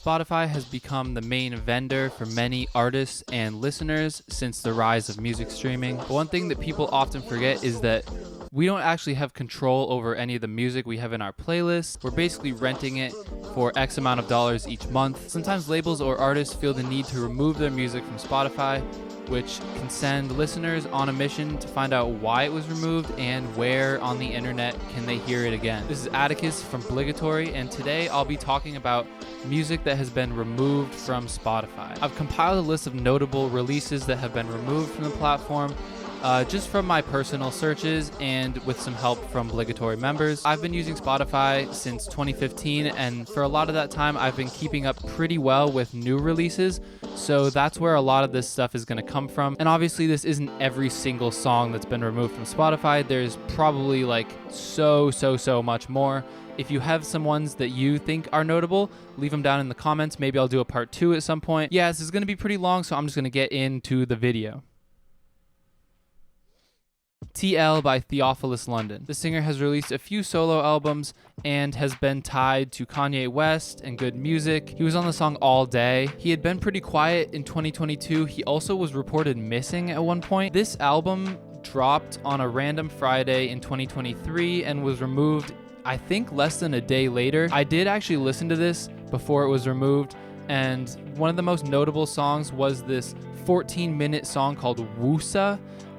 Spotify has become the main vendor for many artists and listeners since the rise of music streaming. But one thing that people often forget is that we don't actually have control over any of the music we have in our playlist. We're basically renting it for X amount of dollars each month. Sometimes labels or artists feel the need to remove their music from Spotify, which can send listeners on a mission to find out why it was removed and where on the internet can they hear it again. This is Atticus from BLIGATORY, and today I'll be talking about music that has been removed from Spotify. I've compiled a list of notable releases that have been removed from the platform, just from my personal searches and with some help from BLIGATORY members. I've been using Spotify since 2015, and for a lot of that time I've been keeping up pretty well with new releases, so that's where a lot of this stuff is going to come from. And obviously this isn't every single song that's been removed from Spotify. There's probably like so much more. If you have some ones that you think are notable, leave them down in the comments. Maybe I'll do a part 2 at some point. Yeah, this is going to be pretty long, so I'm just going to get into the video. TL by Theophilus London. The singer has released a few solo albums and has been tied to Kanye West and Good Music. He was on the song All Day. He had been pretty quiet in 2022. He also was reported missing at one point. This album dropped on a random Friday in 2023 and was removed, I think, less than a day later. I did actually listen to this before it was removed, and one of the most notable songs was this 14-minute song called Woosa,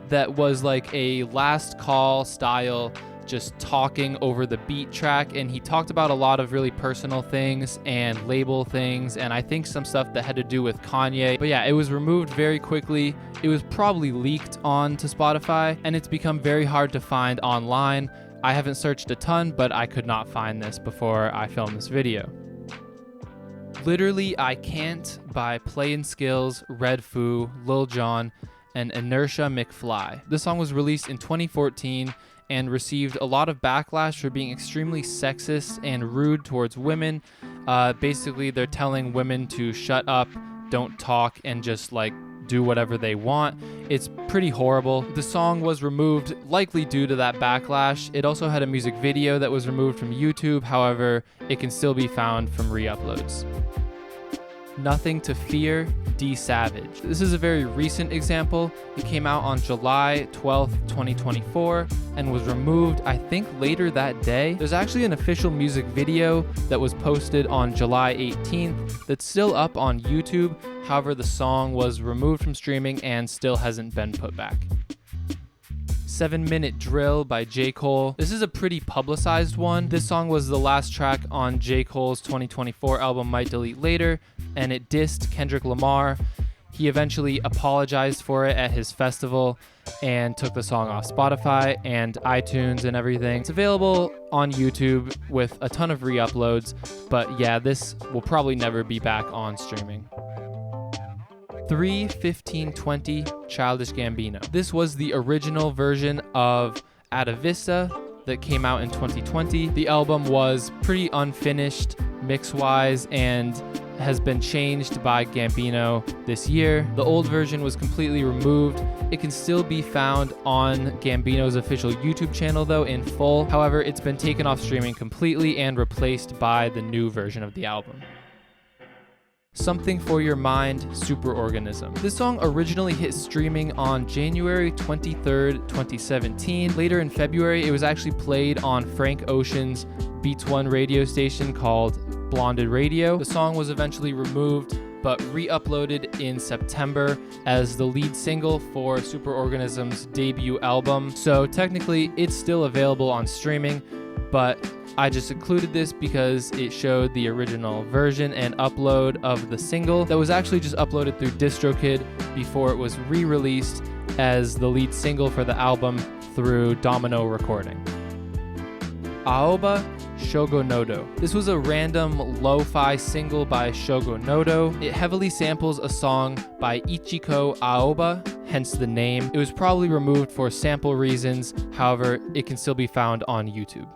that was like a last call style, just talking over the beat track, and he talked about a lot of really personal things and label things, and I think some stuff that had to do with Kanye. But yeah, it was removed very quickly. It was probably leaked onto Spotify, and it's become very hard to find online. I haven't searched a ton, but I could not find this before I filmed this video. Literally I Can't by Play and Skills, Red Foo, Lil Jon, and Inertia McFly. This song was released in 2014 and received a lot of backlash for being extremely sexist and rude towards women. Basically, they're telling women to shut up, don't talk, and just like do whatever they want. It's pretty horrible. The song was removed likely due to that backlash. It also had a music video that was removed from YouTube. However, it can still be found from re-uploads. Nothing to Fear, D Savage. This is a very recent example. It came out on July 12th, 2024 and was removed, I think, later that day. There's actually an official music video that was posted on July 18th that's still up on YouTube. However, the song was removed from streaming and still hasn't been put back. 7-Minute Drill by J. Cole. This is a pretty publicized one. This song was the last track on J. Cole's 2024 album Might Delete Later, and it dissed Kendrick Lamar. He eventually apologized for it at his festival and took the song off Spotify and iTunes and everything. It's available on YouTube with a ton of re-uploads, but yeah, this will probably never be back on streaming. 3/15/20 Childish Gambino. This was the original version of At a Vista that came out in 2020. The album was pretty unfinished mix-wise and has been changed by Gambino this year. The old version was completely removed. It can still be found on Gambino's official YouTube channel though in full. However, it's been taken off streaming completely and replaced by the new version of the album. Something for Your Mind, Superorganism. This song originally hit streaming on January 23rd, 2017. Later in February, it was actually played on Frank Ocean's Beats One radio station called Blonded Radio. The song was eventually removed, but re-uploaded in September as the lead single for Superorganism's debut album. So technically, it's still available on streaming, but I just included this because it showed the original version and upload of the single that was actually just uploaded through DistroKid before it was re-released as the lead single for the album through Domino Recording. Aoba, Shogonodo. This was a random lo-fi single by Shogonodo. It heavily samples a song by Ichiko Aoba, hence the name. It was probably removed for sample reasons, however, it can still be found on YouTube.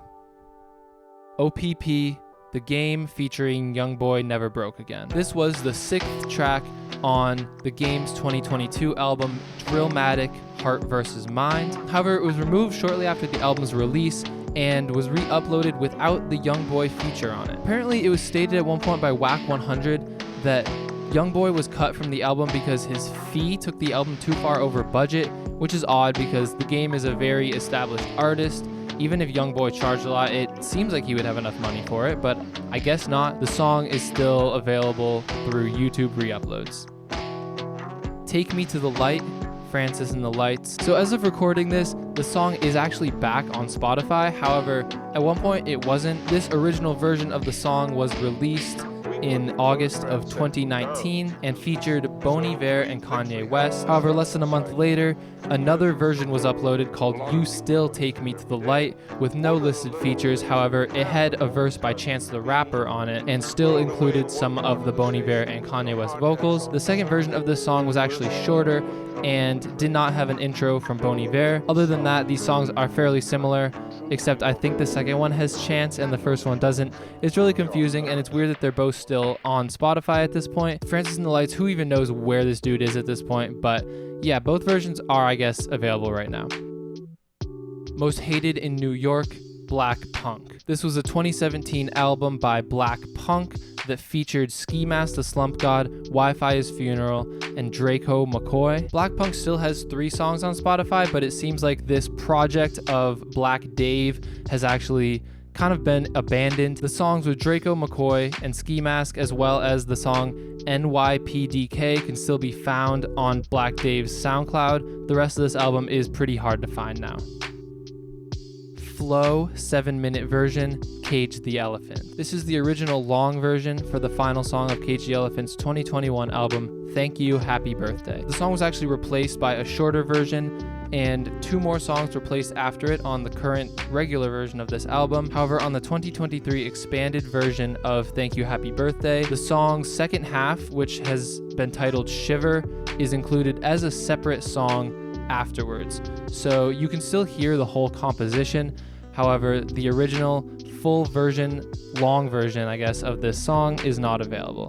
O.P.P, The Game featuring Youngboy Never Broke Again. This was the 6th track on The Game's 2022 album Drillmatic Heart vs. Mind. However, it was removed shortly after the album's release and was re-uploaded without the YoungBoy feature on it. Apparently, it was stated at one point by Whack 100 that YoungBoy was cut from the album because his fee took the album too far over budget, which is odd because the game is a very established artist. Even if YoungBoy charged a lot, it seems like he would have enough money for it, but I guess not. The song is still available through YouTube re-uploads. Take Me to the Light, Francis and the Lights. So as of recording this, the song is actually back on Spotify. However, at one point it wasn't. This original version of the song was released in August of 2019 and featured Bon Iver and Kanye West. However, less than a month later, another version was uploaded called You Still Take Me to the Light with no listed features. However, it had a verse by Chance the Rapper on it and still included some of the Bon Iver and Kanye West vocals. The second version of this song was actually shorter and did not have an intro from Bon Iver. Other than that, these songs are fairly similar, except I think the second one has Chance and the first one doesn't. It's really confusing, and it's weird that they're both still on Spotify at this point. Francis and the Lights, who even knows where this dude is at this point, but yeah, both versions are, I guess, available right now. Most Hated in New York, Black Punk. This was a 2017 album by Black Punk that featured Ski Mask the Slump God, Wi-Fi His Funeral, and Draco McCoy. Black Punk still has 3 songs on Spotify, but it seems like this project of Black Dave has actually kind of been abandoned. The songs with Draco McCoy and Ski Mask, as well as the song NYPDK, can still be found on Black Dave's SoundCloud. The rest of this album is pretty hard to find now. Flow 7-minute version, Cage the Elephant. This is the original long version for the final song of Cage the Elephant's 2021 album, Thank You, Happy Birthday. The song was actually replaced by a shorter version, and 2 more songs were placed after it on the current regular version of this album. However, on the 2023 expanded version of Thank You, Happy Birthday, the song's second half, which has been titled Shiver, is included as a separate song afterwards. So you can still hear the whole composition. However, the original full version, long version, I guess, of this song is not available.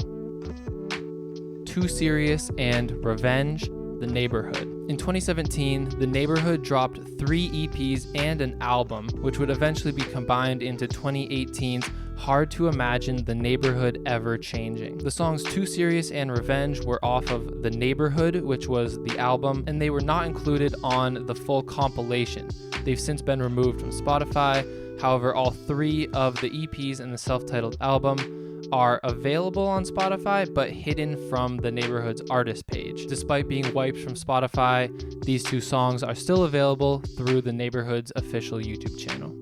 Too Serious and Revenge, The Neighbourhood. In 2017, The Neighbourhood dropped 3 EPs and an album, which would eventually be combined into 2018's Hard to Imagine the Neighbourhood Ever Changing. The songs Too Serious and Revenge were off of The Neighbourhood, which was the album, and they were not included on the full compilation. They've since been removed from Spotify. However, all 3 of the EPs and the self-titled album are available on Spotify, but hidden from The Neighbourhood's artist page. Despite being wiped from Spotify, these 2 songs are still available through The Neighbourhood's official YouTube channel.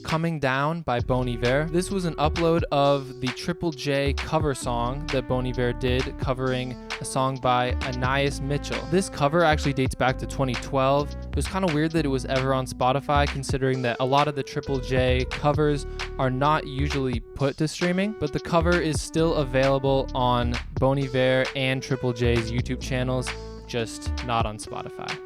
Coming Down by Bon Iver. This was an upload of the Triple J cover song that Bon Iver did, covering a song by Anais Mitchell. This cover actually dates back to 2012. It was kind of weird that it was ever on Spotify, considering that a lot of the Triple J covers are not usually put to streaming, but the cover is still available on Bon Iver and Triple J's YouTube channels, just not on Spotify.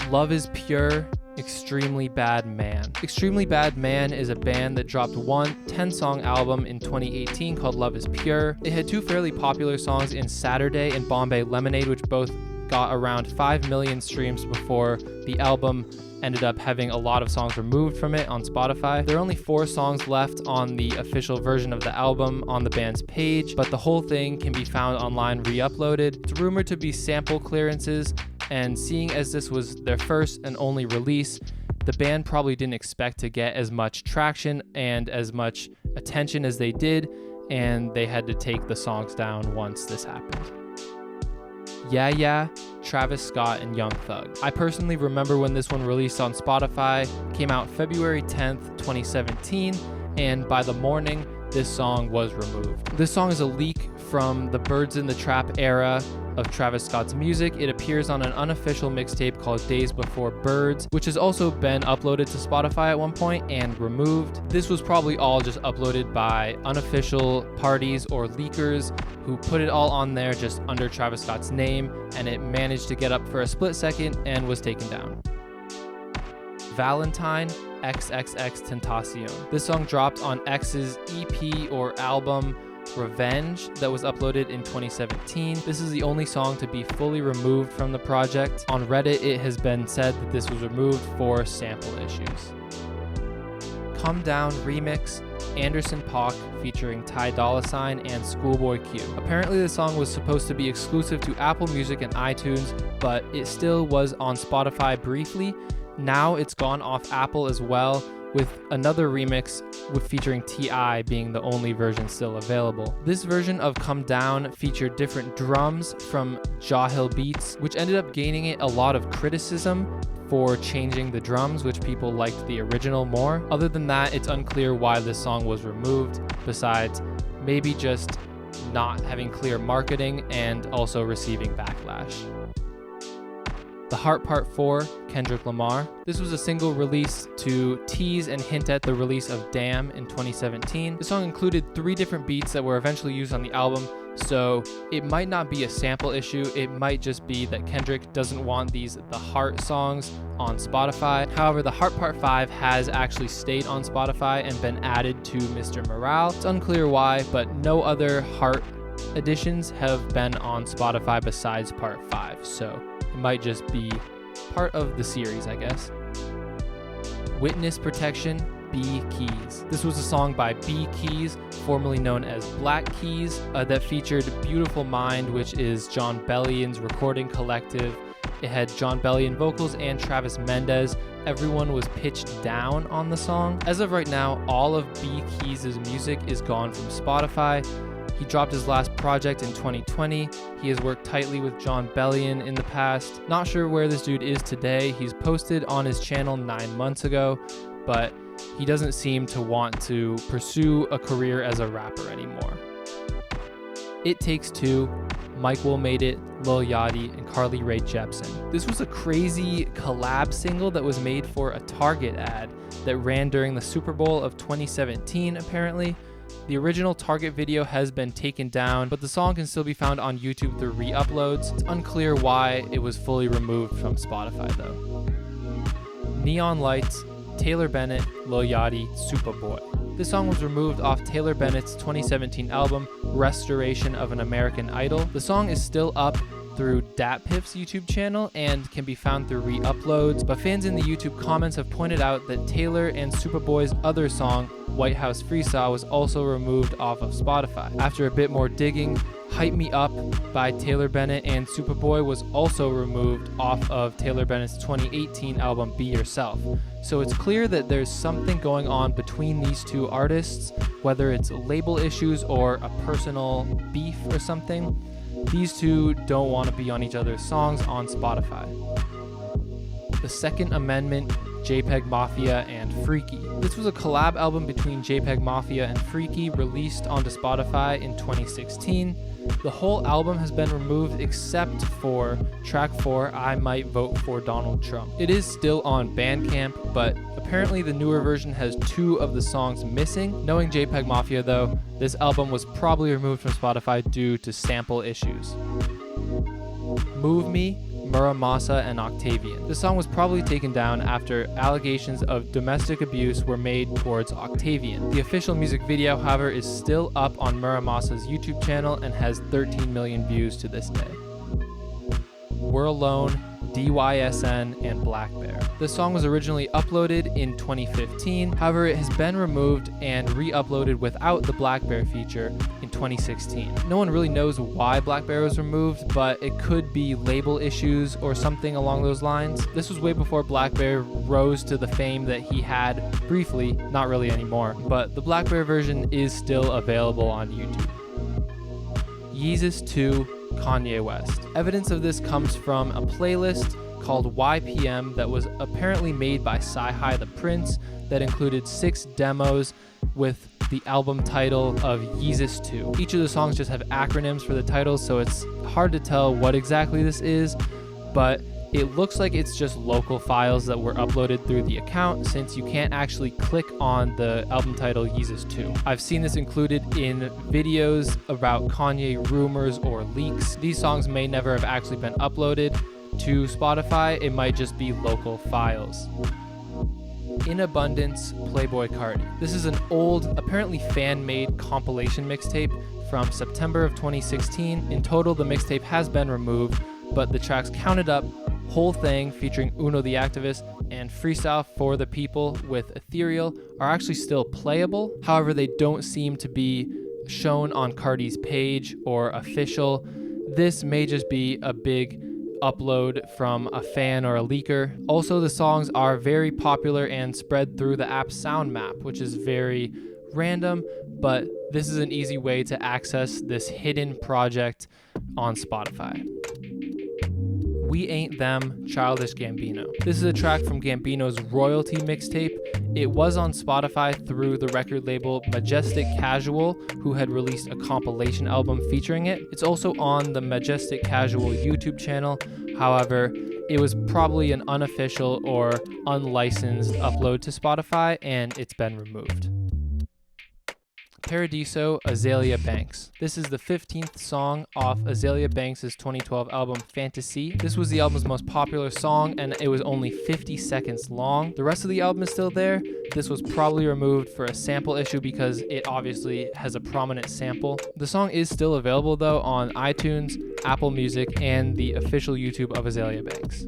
Love is Pure, Extremely Bad Man. Extremely Bad Man is a band that dropped one 10-song album in 2018 called Love is Pure. It had 2 fairly popular songs in Saturday and Bombay Lemonade, which both got around 5 million streams before the album ended up having a lot of songs removed from it on Spotify. There are only 4 songs left on the official version of the album on the band's page, but the whole thing can be found online re-uploaded. It's rumored to be sample clearances, and seeing as this was their first and only release, the band probably didn't expect to get as much traction and as much attention as they did, and they had to take the songs down once this happened. Yeah Yeah, Travis Scott and Young Thug. I personally remember when this one released on Spotify, came out February 10th, 2017, and by the morning, this song was removed. This song is a leak from the Birds in the Trap era of Travis Scott's music. It appears on an unofficial mixtape called Days Before Birds, which has also been uploaded to Spotify at one point and removed. This was probably all just uploaded by unofficial parties or leakers who put it all on there just under Travis Scott's name, and it managed to get up for a split second and was taken down. Valentine, XXXTENTACION. This song dropped on X's EP or album Revenge that was uploaded in 2017. This is the only song to be fully removed from the project. On Reddit, it has been said that this was removed for sample issues. Come Down remix, Anderson .Paak featuring Ty Dolla $ign and Schoolboy Q. Apparently the song was supposed to be exclusive to Apple Music and iTunes, but it still was on Spotify briefly. Now it's gone off Apple as well, with another remix featuring T.I. being the only version still available. This version of Come Down featured different drums from Jahil Beats, which ended up gaining it a lot of criticism for changing the drums, which people liked the original more. Other than that, it's unclear why this song was removed, besides maybe just not having clear marketing and also receiving backlash. The Heart Part 4, Kendrick Lamar. This was a single released to tease and hint at the release of Damn in 2017. The song included 3 different beats that were eventually used on the album, so it might not be a sample issue. It might just be that Kendrick doesn't want the Heart songs on Spotify. However, the Heart Part 5 has actually stayed on Spotify and been added to Mr. Morale. It's unclear why, but no other Heart editions have been on Spotify besides Part 5, so it might just be part of the series, I guess. Witness Protection, B Keys. This was a song by B Keys, formerly known as Black Keys, that featured Beautiful Mind, which is John Bellion's recording collective. It had John Bellion vocals and Travis Mendez. Everyone was pitched down on the song. As of right now, all of B Keys' music is gone from Spotify. He dropped his last project in 2020. He has worked tightly with John Bellion in the past. Not sure where this dude is today. He's posted on his channel 9 months ago, but he doesn't seem to want to pursue a career as a rapper anymore. It Takes Two, Mike Will Made It, Lil Yachty, and Carly Rae Jepsen. This was a crazy collab single that was made for a Target ad that ran during the Super Bowl of 2017, apparently. The original Target video has been taken down, but the song can still be found on YouTube through re-uploads. It's unclear why it was fully removed from Spotify though. Neon Lights, Taylor Bennett, Lil Yachty, Superboy. This song was removed off Taylor Bennett's 2017 album, Restoration of an American Idol. The song is still up through DatPiff's YouTube channel and can be found through re-uploads, but fans in the YouTube comments have pointed out that Taylor and Superboy's other song, White House Freestyle, was also removed off of Spotify. After a bit more digging, Hype Me Up by Taylor Bennett and Superboy was also removed off of Taylor Bennett's 2018 album, Be Yourself. So it's clear that there's something going on between these two artists, whether it's label issues or a personal beef or something. These two don't want to be on each other's songs on Spotify. The Second Amendment, JPEGMAFIA, and Freaky. This was a collab album between JPEGMAFIA and Freaky, released onto Spotify in 2016. The whole album has been removed except for track 4, I Might Vote for Donald Trump. It is still on Bandcamp, but apparently the newer version has 2 of the songs missing. Knowing JPEGMAFIA though, this album was probably removed from Spotify due to sample issues. Move Me, Muramasa, and Octavian. The song was probably taken down after allegations of domestic abuse were made towards Octavian. The official music video, however, is still up on Muramasa's YouTube channel and has 13 million views to this day. We're Alone, DYSN, and Black Bear. The song was originally uploaded in 2015, however it has been removed and re-uploaded without the Black Bear feature in 2016. No one really knows why Black Bear was removed, but it could be label issues or something along those lines. This was way before Black Bear rose to the fame that he had briefly, not really anymore, but the Black Bear version is still available on YouTube. Yeezus 2, Kanye West. Evidence of this comes from a playlist called YPM that was apparently made by Sci-Hi the Prince that included 6 demos with the album title of Yeezus 2. Each of the songs just have acronyms for the titles, so it's hard to tell what exactly this is, but it looks like it's just local files that were uploaded through the account, since you can't actually click on the album title Yeezus 2. I've seen this included in videos about Kanye rumors or leaks. These songs may never have actually been uploaded to Spotify. It might just be local files. In Abundance, Playboi Carti. This is an old, apparently fan-made compilation mixtape from September of 2016. In total, the mixtape has been removed, but the tracks Counted Up, Whole Thing featuring Uno the Activist, and Freestyle for the People with Ethereal are actually still playable. However, they don't seem to be shown on Carti's page or official. This may just be a big upload from a fan or a leaker. Also, the songs are very popular and spread through the app's sound map, which is very random, but this is an easy way to access this hidden project on Spotify. We Ain't Them, Childish Gambino. This is a track from Gambino's royalty mixtape. It was on Spotify through the record label Majestic Casual, who had released a compilation album featuring it. It's also on the Majestic Casual YouTube channel. However, it was probably an unofficial or unlicensed upload to Spotify, and it's been removed. Paradiso, Azealia Banks. This is the 15th song off Azealia Banks' 2012 album Fantasy. This was the album's most popular song, and it was only 50 seconds long. The rest of the album is still there. This was probably removed for a sample issue because it obviously has a prominent sample. The song is still available though on iTunes, Apple Music, and the official YouTube of Azealia Banks.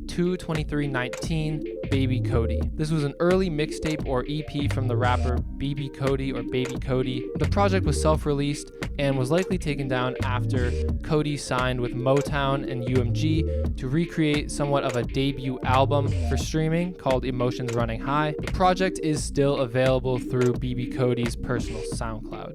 2/23/19, Baby KODIE. This was an early mixtape or EP from the rapper BB KODIE or Baby KODIE. The project was self-released and was likely taken down after KODIE signed with Motown and UMG to recreate somewhat of a debut album for streaming called Emotions Running High. The project is still available through BB KODIE's personal SoundCloud.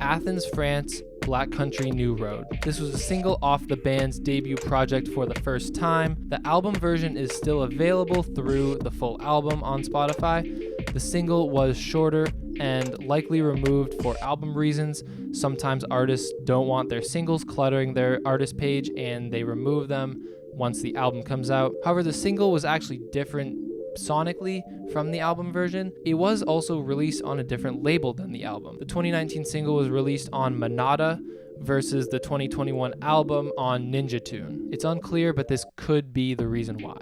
Athens, France, Black Country New Road. This was a single off the band's debut project for the first time. The album version is still available through the full album on Spotify. The single was shorter and likely removed for album reasons. Sometimes artists don't want their singles cluttering their artist page and they remove them once the album comes out. However, the single was actually different sonically from the album version. It was also released on a different label than the album. The 2019 single was released on Manada versus the 2021 album on Ninja Tune. It's unclear, but this could be the reason why.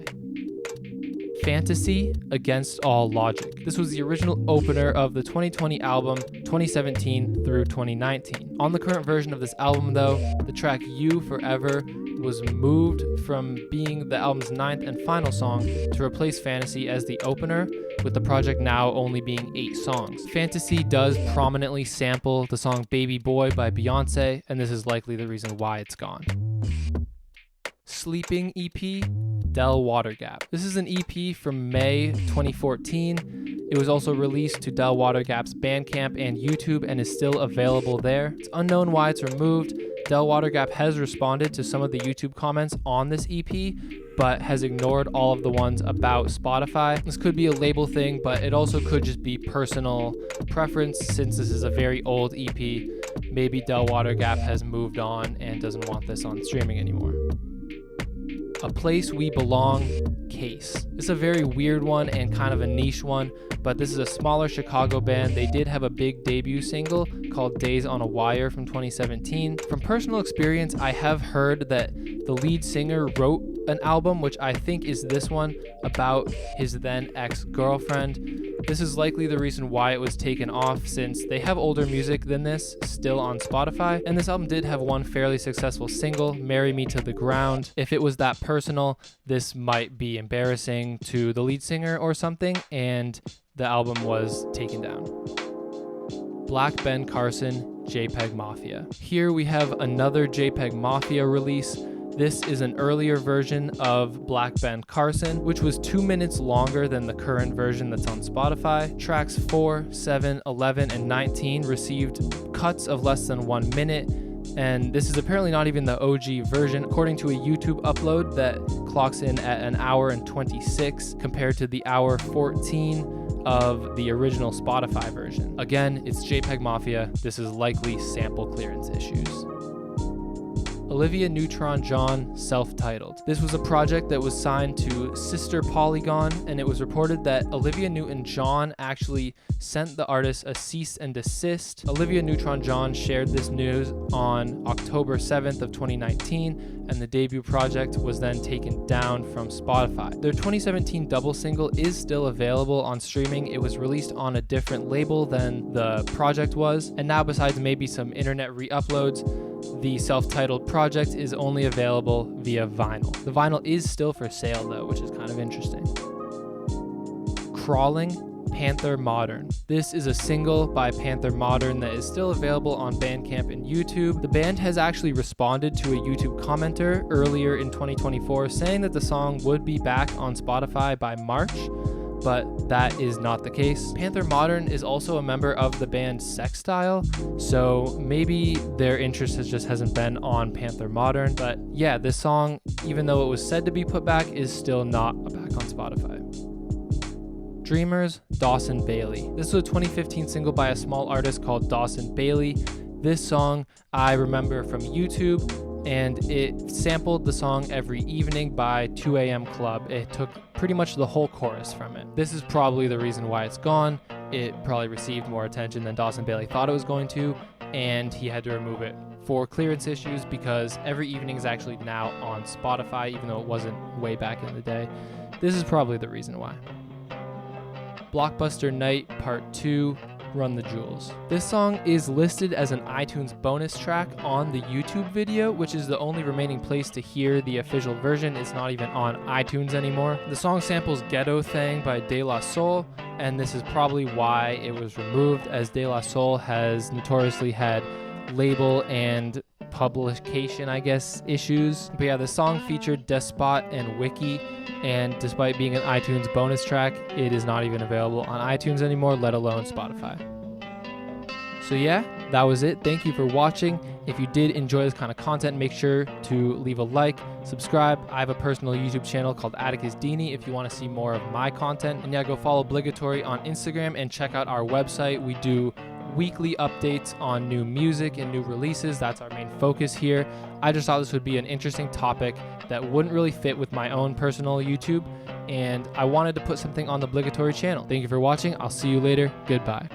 Fantasy, Against All Logic. This was the original opener of the 2020 album 2017 through 2019. On the current version of this album though, the track You Forever was moved from being the album's 9th and final song to replace Fantasy as the opener, with the project now only being 8 songs. Fantasy does prominently sample the song Baby Boy by Beyonce, and this is likely the reason why it's gone. Sleeping EP, Del Water Gap. This is an EP from May 2014. It was also released to Del Water Gap's Bandcamp and YouTube and is still available there. It's unknown why it's removed. Del Water Gap has responded to some of the YouTube comments on this EP, but has ignored all of the ones about Spotify. This could be a label thing, but it also could just be personal preference since this is a very old EP. Maybe Del Water Gap has moved on and doesn't want this on streaming anymore. A Place We Belong, Case. This is a very weird one and kind of a niche one, but this is a smaller Chicago band. They did have a big debut single called Days on a Wire from 2017. From personal experience, I have heard that the lead singer wrote an album, which I think is this one, about his then ex-girlfriend. This is likely the reason why it was taken off, since they have older music than this still on Spotify, and this album did have one fairly successful single, Marry Me to the Ground. If it was that personal, this might be embarrassing to the lead singer or something, and the album was taken down. Black Ben Carson, JPEGMAFIA. Here we have another JPEGMAFIA release. This is an earlier version of Black Ben Carson, which was 2 minutes longer than the current version that's on Spotify. Tracks 4, 7, 11, and 19 received cuts of less than 1 minute, and this is apparently not even the OG version, according to a YouTube upload that clocks in at 1 hour and 26 compared to the hour 14 of the original Spotify version. Again, it's JPEGMAFIA. This is likely sample clearance issues. Olivia Neutron-John, self-titled. This was a project that was signed to Sister Polygon, and it was reported that Olivia Newton-John actually sent the artist a cease and desist. Olivia Neutron-John shared this news on October 7th of 2019, and the debut project was then taken down from Spotify. Their 2017 double single is still available on streaming. It was released on a different label than the project was, and now besides maybe some internet re-uploads, the self-titled project is only available via vinyl. The vinyl is still for sale though, which is kind of interesting. Crawling, Panther Modern. This is a single by Panther Modern that is still available on Bandcamp and YouTube. The band has actually responded to a YouTube commenter earlier in 2024 saying that the song would be back on Spotify by March, but that is not the case. Panther Modern is also a member of the band Sextile, so maybe their interest hasn't been on Panther Modern. But yeah, this song, even though it was said to be put back, is still not back on Spotify. Dreamers, Dawson Bailey. This was a 2015 single by a small artist called Dawson Bailey. This song I remember from YouTube, and it sampled the song Every Evening by 2 AM Club. It took pretty much the whole chorus from it. This is probably the reason why it's gone. It probably received more attention than Dawson Bailey thought it was going to, and he had to remove it for clearance issues because Every Evening is actually now on Spotify, even though it wasn't way back in the day. This is probably the reason why. Blockbuster Night Part 2, Run the Jewels. This song is listed as an iTunes bonus track on the YouTube video, which is the only remaining place to hear the official version. It's not even on iTunes anymore. The song samples Ghetto Thang by De La Soul, and this is probably why it was removed, as De La Soul has notoriously had label and publication, I guess, issues. But yeah, the song featured Despot and Wiki, and despite being an iTunes bonus track, it is not even available on iTunes anymore, let alone Spotify. So yeah, that was it. Thank you for watching. If you did enjoy this kind of content, make sure to leave a like, subscribe. I have a personal YouTube channel called Atticus Deeny if you want to see more of my content. And yeah, go follow BLIGATORY on Instagram and check out our website. We do weekly updates on new music and new releases. That's our main focus here. I just thought this would be an interesting topic that wouldn't really fit with my own personal YouTube, and I wanted to put something on the BLIGATORY channel. Thank you for watching. I'll see you later. Goodbye.